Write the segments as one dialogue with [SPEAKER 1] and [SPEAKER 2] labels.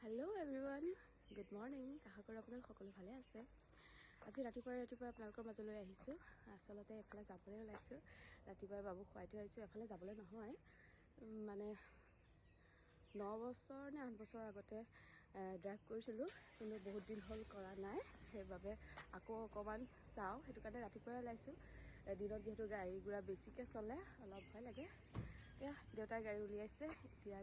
[SPEAKER 1] Hello everyone good morning आशा करो आपन सकलो भाले आछे আজি ৰাতিপুৱা আপোনালোকৰ মাজলৈ আহিছো আসলতে এফালে যাবলৈ ওলাইছো ৰাতিপুৱা বাবু খুৱাই থৈ আহিছো এফালে যাবলৈ নহয় মানে 9 বছৰ নে 8 বছৰ আগতে ড্ৰাইভ কৰিছিলো কিন্তু বহুত দিন হ'ল কৰা নাই সেইবাবে আকৌ অকমান চাও হেতু কাৰণে ৰাতিপুৱা ওলাইছো দিনত যেহেতু গাড়ী গুৰা বেছিকে চলে অলপ ভয় লাগে এয়া দেউতাই গাড়ী উলিয়াইছে এতিয়া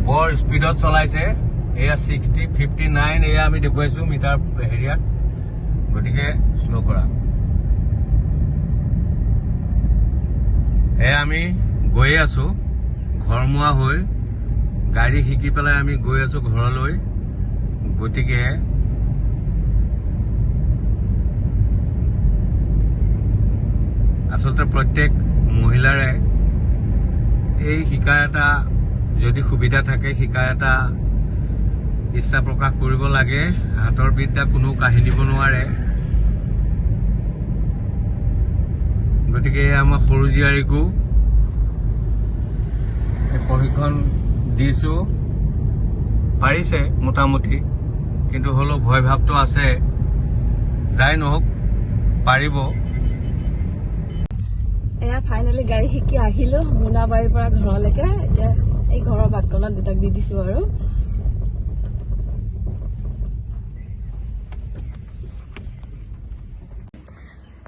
[SPEAKER 2] বৰ স্পীডত চলাইছে এয়া 60 59 এয়া আমি দেখুৱাইছো মিটাৰ হেৰিয়াত গতিকে স্লো কৰা এয়া আমি গৈ আছো ঘৰমুৱা হৈ গাড়ী শিকি পেলাই আমি গৈ আছো ঘৰলৈ গতিকে আচলতে প্ৰত্যেক মহিলাৰে এই শিকা এটা যদি সুবিধা থাকে শিকা এটা ইচ্ছা প্ৰকাশ কৰিব লাগে হাতৰ বিদ্যা কোনো কাঢ়ি দিব নোৱাৰে গতিকে আমাৰ সৰু জীয়াৰীকো প্ৰশিক্ষণ দিছো পাৰিছে মোটামুটি কিন্তু হলেও ভয় ভাৱটো আছে যাই নহওক পাৰিব
[SPEAKER 1] এয়া ফাইনালি গাড়ী শিকি আহিলো মুনাবাৰীৰ পৰা ঘৰলৈকে এতিয়া এই ঘৰৰ বাটকনত দেউতাক দি দিছো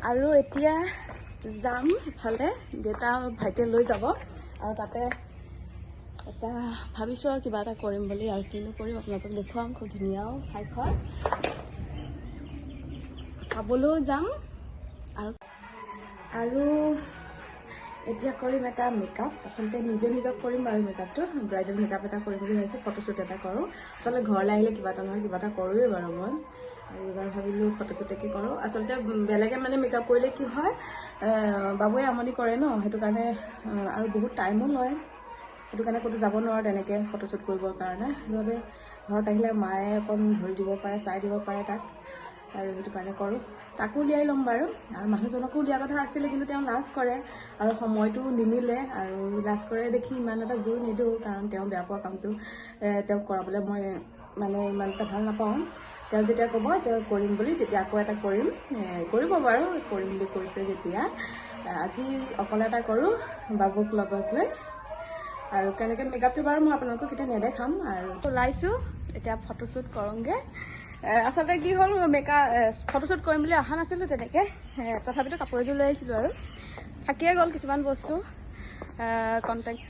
[SPEAKER 1] আৰু এতিয়া যাম ইফালে দেউতা ভাইটিয়ে লৈ যাব আৰু তাতে এটা ভাবিছো আৰু কিবা এটা কৰিম বুলি আৰু কিনো কৰিম আপোনালোকক দেখুৱাম খুব ধুনীয়াও ঠাইখন চাবলৈও যাম আৰু এতিয়া কৰিম এটা মেকআপ আচলতে নিজে নিজক কৰিম আৰু মেকআপটো ব্ৰাইডাল মেকআপ এটা কৰিম বুলি ভাবিছো ফটোশ্বুট এটা কৰোঁ আচলতে ঘৰলৈ আহিলে কিবা এটা নহয় কিবা এটা কৰোঁৱেই বাৰু মই আৰু এবাৰ ভাবিলোঁ ফটোশ্বুটকে কৰোঁ আচলতে বেলেগে মানে মেকআপ কৰিলে কি হয় বাবুৱে আমনি কৰে ন সেইটো কাৰণে আৰু বহুত টাইমো লয় সেইটো কাৰণে ক'তো যাব নোৱাৰোঁ তেনেকৈ ফটোশ্বুট কৰিবৰ কাৰণে সেইবাবে ঘৰত আহিলে মায়ে অকণ ধৰি দিব পাৰে চাই দিব পাৰে তাক আৰু সেইটো কাৰণে কৰোঁ তাকো উলিয়াই ল'ম বাৰু আৰু মানুহজনকো উলিওৱা কথা আছিলে কিন্তু তেওঁ লাজ কৰে আৰু সময়টো নিমিলে আৰু লাজ কৰে দেখি ইমান এটা জোৰ নিদিওঁ কাৰণ তেওঁ বেয়া পোৱা কামটো তেওঁক কৰাবলৈ মই মানে ইমান এটা ভাল নাপাওঁ তেওঁ যেতিয়া ক'ব যে কৰিম বুলি তেতিয়া আকৌ এটা কৰিব বাৰু কৰিম বুলি কৈছে যেতিয়া আজি অকলে এটা কৰোঁ বাবুক লগত লৈ আৰু কেনেকৈ মেকআপটো বাৰু মই আপোনালোকক এতিয়া নেদেখাম আৰু ওলাইছোঁ এতিয়া ফটোশ্বুট কৰোঁগৈ আচলতে কি হ'ল ফটোশ্বুট কৰিম বুলি অহা নাছিলোঁ তেনেকৈ তথাপিতো কাপোৰ এযোৰ লৈ আহিছিলোঁ আৰু থাকিয়ে গ'ল কিছুমান বস্তু কণ্টেক্ট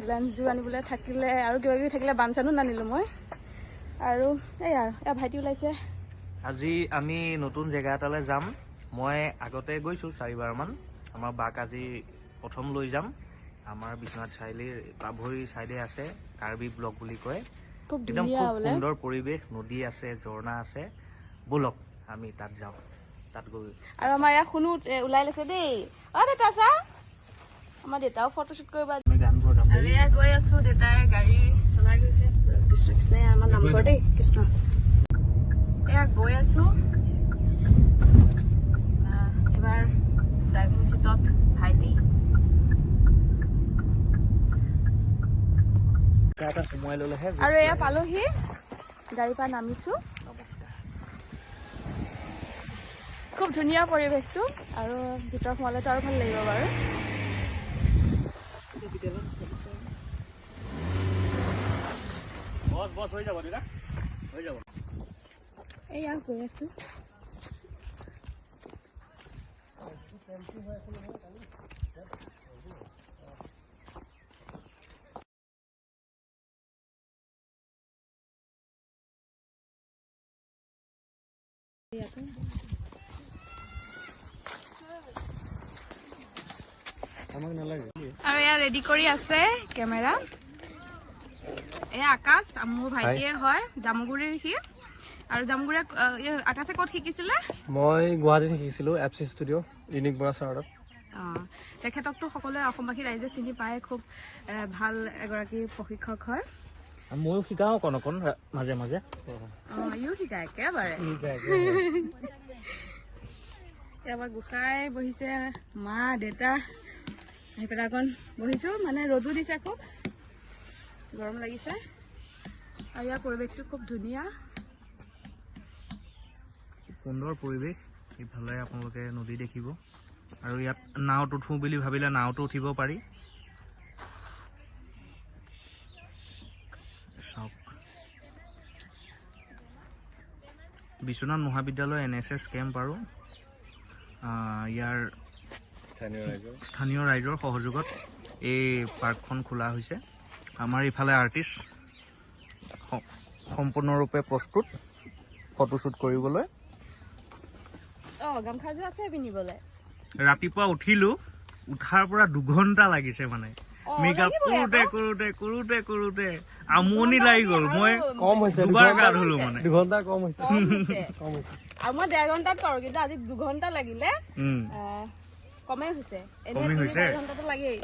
[SPEAKER 1] লেন্সযোৰ আনিবলৈ থাকিলে আৰু কিবা কিবি থাকিলে বান চানো নানিলোঁ মই আৰু এয়া ভাইটি ওলাইছে
[SPEAKER 3] আজি আমি নতুন জেগা এটালৈ যাম মই আগতে গৈছোঁ 4বাৰমান আমাৰ বাক আজি প্ৰথম লৈ যাম আমাৰ বিশ্বনাথ চাৰিআলিৰ পাভৈ চাইডে আছে কাৰ্বি ব্লক বুলি কয় একদম খুব সুন্দৰ পৰিৱেশ নদী আছে ঝৰ্ণা আছে বলক আমি তাত যাওঁ তাত গৈ
[SPEAKER 1] আৰু আমাৰ ইয়াত শুনো ওলাই লৈছে দেই দেউতা চা আমাৰ দেউতাও ফটোশ্বুট কৰিব আৰু এয়া গৈ আছো দেউতাই গাড়ী চলাই গৈছে কৃষ্ণ কৃষ্ণই আমাৰ নামঘৰ দেই কৃষ্ণ এয়া গৈ আছো এবাৰ ড্ৰাইভিং চিটত ভাইটি আৰু এয়া পালোহি গাড়ীৰ পৰা নামিছো খুব ধুনীয়া পৰিৱেশটো আৰু ভিতৰ সোমালেতো আৰু ভাল লাগিব বাৰু এয়া গৈ আছো আৰু এয়া ৰেডি কৰি আছে কেমেৰা এয়া আকাশ মোৰ ভাইটিয়ে হয় জামুগুৰিৰ সি আৰু জামুগুৰি আকাশে ক'ত শিকিছিলে
[SPEAKER 4] মই গুৱাহাটীত শিকিছিলোঁ এফচি ষ্টুডিঅ' ইউনিক বৰা ছাৰত
[SPEAKER 1] তেখেতকতো সকলোৱে অসমবাসী ৰাইজে চিনি পায় খুব ভাল এগৰাকী প্ৰশিক্ষক হয়
[SPEAKER 3] ময়ো শিকাওঁ অকণ মাজে মাজে
[SPEAKER 1] ইও শিকায় একেবাৰে আমাৰ গোসাঁই বহিছে মা দেউতা আহি পেলাই অকণ বহিছোঁ মানে ৰ'দো দিছে খুব গৰম লাগিছে আৰু ইয়াৰ পৰিৱেশটো খুব ধুনীয়া
[SPEAKER 3] সুন্দৰ পৰিৱেশ ইফালে আপোনালোকে নদী দেখিব আৰু ইয়াত নাৱত উঠোঁ বুলি ভাবিলে নাৱতো উঠিব পাৰি চাওক বিশ্বনাথ মহাবিদ্যালয় NSS কেম্প আৰু ইয়াৰ স্থানীয় ৰাইজৰ সহযোগত এই পাৰ্কখন খোলা হৈছে আমাৰ ইফালে আৰ্টিষ্ট সম্পূৰ্ণৰূপে প্ৰস্তুত ফটোশ্বুট কৰিবলৈ
[SPEAKER 1] গামখাৰযোৰ আছে পিন্ধিবলৈ
[SPEAKER 3] ৰাতিপুৱা উঠিলো উঠাৰ পৰা 2 ঘণ্টা লাগিছে মানে মেকআপ কৰোতে কৰোতে আমনি লাগি গ'ল মই
[SPEAKER 4] কম হৈছে
[SPEAKER 3] দুবাৰ গা ধুলো মানে
[SPEAKER 4] 2 ঘণ্টা কম হৈছে
[SPEAKER 1] আৰু মই 1.5 ঘণ্টাত কৰোঁ কিন্তু আজি 2 ঘণ্টা লাগিলে কমেই হৈছে
[SPEAKER 3] কমেই হৈছে।
[SPEAKER 1] 3 ঘণ্টাটো লাগেই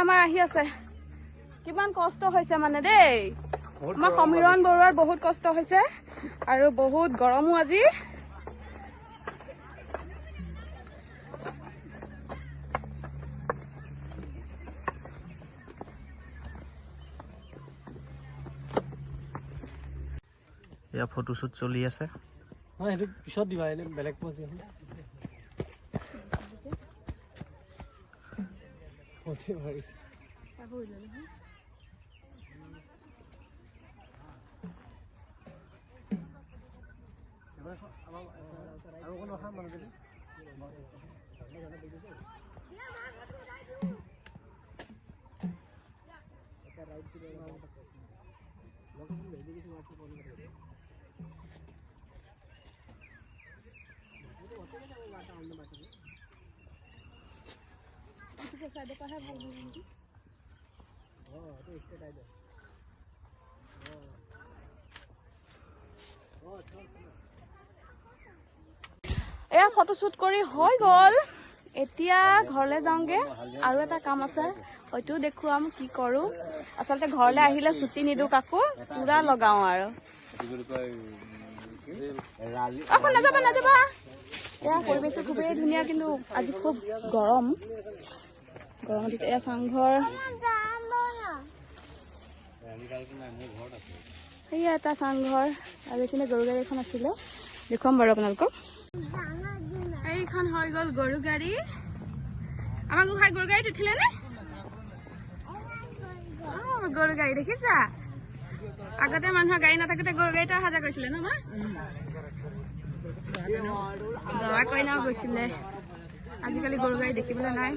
[SPEAKER 1] আমাৰ আহি আছে কিমান কষ্ট হৈছে মানে দেই আমাৰ সমীৰণ বৰুৱাৰ বহুত কষ্ট হৈছে আৰু বহুত গৰমো আজি
[SPEAKER 3] এয়া ফটোশ্বুট চলি আছে
[SPEAKER 4] সেইটো পিছত দিবা এনে বেলেগ পজ দিয়া এয়া ফটোশ্বুট কৰি হৈ গ'ল এতিয়া ঘৰলৈ যাওঁগে আৰু এটা কাম আছে হয়তো দেখুৱাম কি কৰোঁ আচলতে ঘৰলৈ আহিলে ছুটি নিদিওঁ কাকো পুৰা লগাওঁ আৰু নাযাবা নাযাবা এয়া পৰিৱেশটো খুবেই ধুনীয়া কিন্তু আজি খুব গৰম দিছে এয়া চাংঘৰ সেয়া এটা চাংঘৰ আৰু এইখিনি গৰু গাড়ী এখন আছিলে দেখুৱাম বাৰু আপোনালোকক এইখন হৈ গ'ল গৰু গাড়ী আমাৰ গোসাঁই গৰু গাড়ীত উঠিলে নে গৰু গাড়ী দেখিছা আগতে মানুহৰ গাড়ী নাথাকোতে গৰু গাড়ীতে অহা যোৱা কৰিছিলে ন দৰা কইনাও গৈছিলে আজিকালি গৰু গাড়ী দেখিবলৈ নাই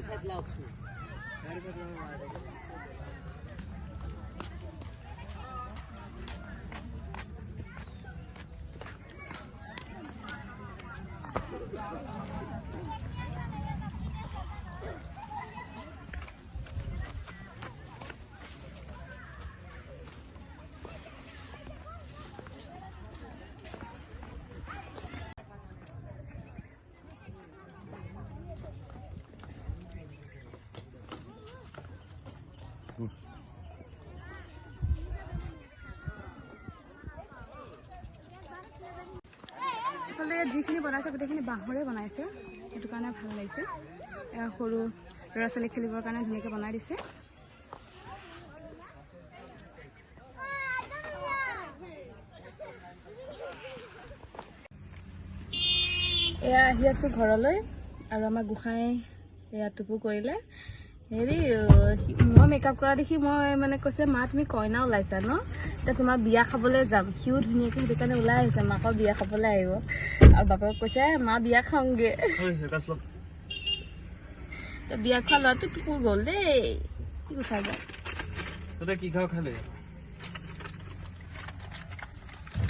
[SPEAKER 4] আচলতে যিখিনি বনাইছে গোটেইখিনি বাঁহৰে বনাইছে সেইটো কাৰণে ভাল লাগিছে সৰু ল'ৰা ছোৱালী খেলিবৰ কাৰণে ধুনীয়াকৈ বনাই দিছে এয়া আহি আছো ঘৰলৈ আৰু আমাৰ গোসাঁই এয়া টুপু কৰিলে হেৰি মই
[SPEAKER 1] মেকআপ কৰা দেখি মই মানে কৈছে মা তুমি কইনা ওলাইছা ন, এতিয়া তোমাৰ বিয়া খাবলৈ যাম। সিও ধুনীয়াকৈ সেইটো কাৰণে ওলাই আহিছে, মাকৰ বিয়া খাবলৈ আহিব। আৰু বাপেকক কৈছে মা বিয়া খাওঁগে। বিয়া খোৱা ল'ৰাটো টুকুৰ গ'ল দেই, কি কথা যায়।
[SPEAKER 3] কি খাওঁ খালে